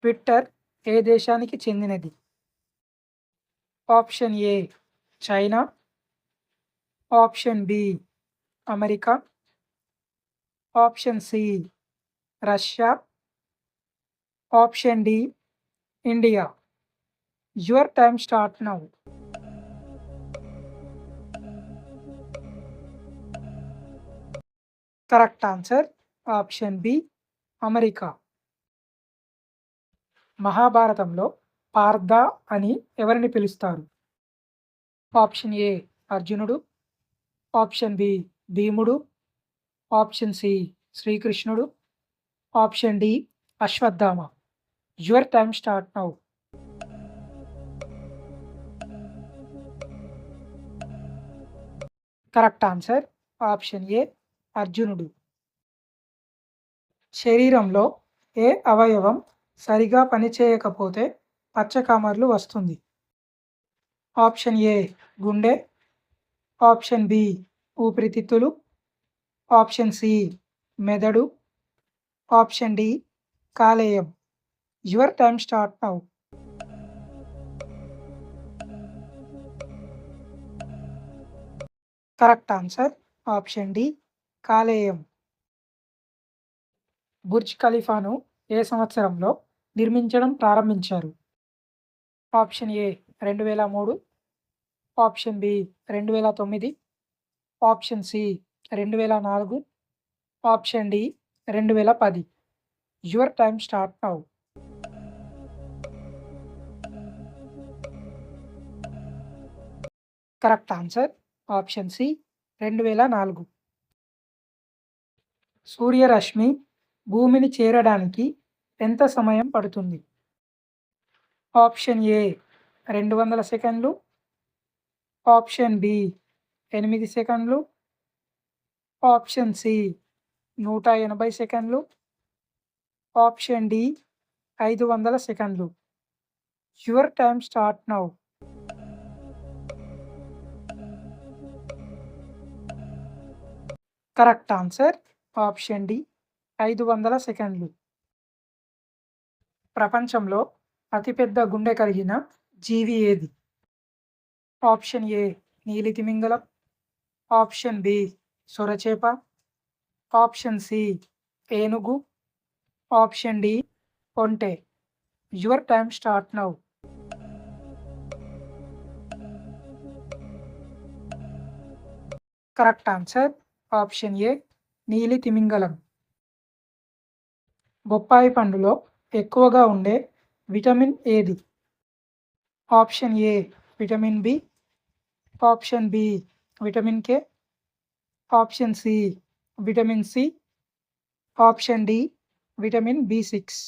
Twitter ఏ దేశానికి చెందినది? Option A China, option B America, option C Russia, option D India. Your time start now. Correct answer option B America. మహాభారతంలో పార్థ అని ఎవరిని పిలుస్తారు? Option A అర్జునుడు, ఆప్షన్ బి భీముడు, ఆప్షన్ సి శ్రీకృష్ణుడు, option D Ashwatthama. Your time start now. Correct answer option A అర్జునుడు. శరీరంలో ఏ అవయవం సరిగా పనిచేయకపోతే పచ్చకామర్లు వస్తుంది? ఆప్షన్ ఏ గుండె, ఆప్షన్ బి ఊపిరితిత్తులు, ఆప్షన్ సి మెదడు, ఆప్షన్ డి కాలేయం. Your time start now. Correct answer option D కాలేయం. బుర్జ్ ఖలీఫాను ఏ సంవత్సరంలో నిర్మించడం ప్రారంభించారు? Option A 2003, option B 2009, option C 2004, option D 2010. Your time start now. Correct answer option C 2004. సూర్యరశ్మి భూమిని చేరడానికి ఎంత సమయం పడుతుంది? ఆప్షన్ ఏ 200 సెకండ్లు, ఆప్షన్ బి 8 సెకండ్లు, ఆప్షన్ సి 180 సెకండ్లు, ఆప్షన్ డి 500 సెకండ్లు. Your time start now. Correct answer option D 500 సెకండ్లు. ప్రపంచంలో అతిపెద్ద గుండె కలిగిన జీవి ఏది? ఆప్షన్ ఏ నీలితిమింగలం, ఆప్షన్ బి సొరచేప, ఆప్షన్ సి ఏనుగు, ఆప్షన్ డి ఒంటె. Your time start now. Correct answer option A నీలి తిమింగలం. బొప్పాయి పండులో ఎక్కువగా ఉండే విటమిన్ ఏది? Option A vitamin B, option B vitamin K, option C vitamin C, option D vitamin బి6.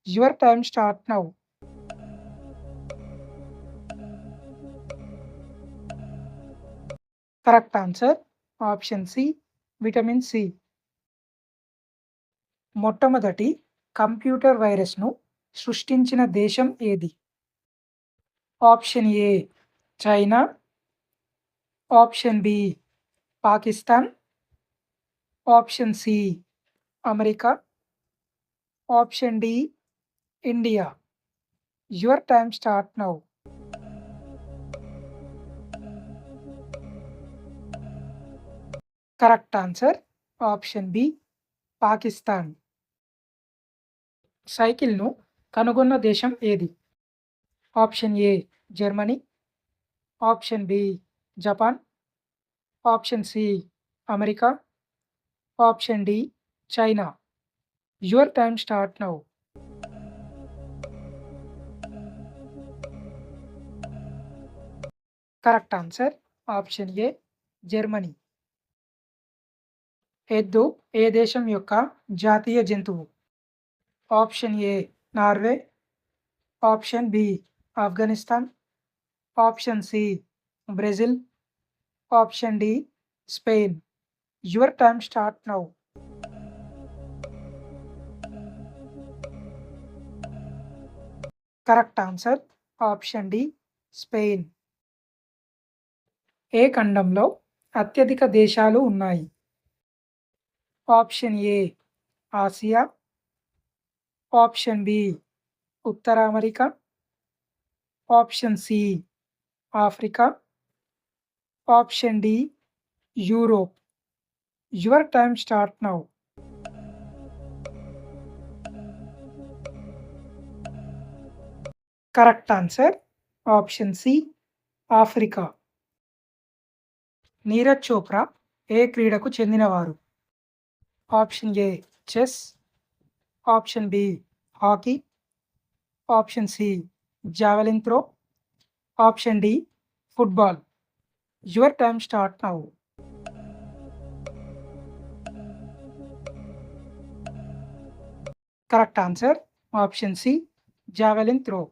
Your time start now. Correct answer option C vitamin C. మొట్టమొదటి computer వైరస్ను సృష్టించిన దేశం ఏది? Option A China, option B Pakistan, option C America, option D India. Your time start now. Correct answer option B Pakistan. సైకిల్ను కనుగొన్న దేశం ఏది? Option A Germany, option B Japan, option C America, option D China. Your time start now. Correct answer option A Germany. ఎద్దు ఏ దేశం యొక్క జాతీయ జంతువు? Option A Norway, option B Afghanistan, option C Brazil, option D Spain. Your time start now. Correct answer option D Spain. ఏ ఖండంలో అత్యధిక దేశాలు ఉన్నాయి? Option A Asia, option B ఉత్తర America, option C Africa, option D Europe. Your time start now. Correct answer option C Africa. Neeraj Chopra ఏ క్రీడకు చెందినవారు? Option A chess, option B hockey, option C javelin throw, option D football. Your time start now. Correct answer option C javelin throw.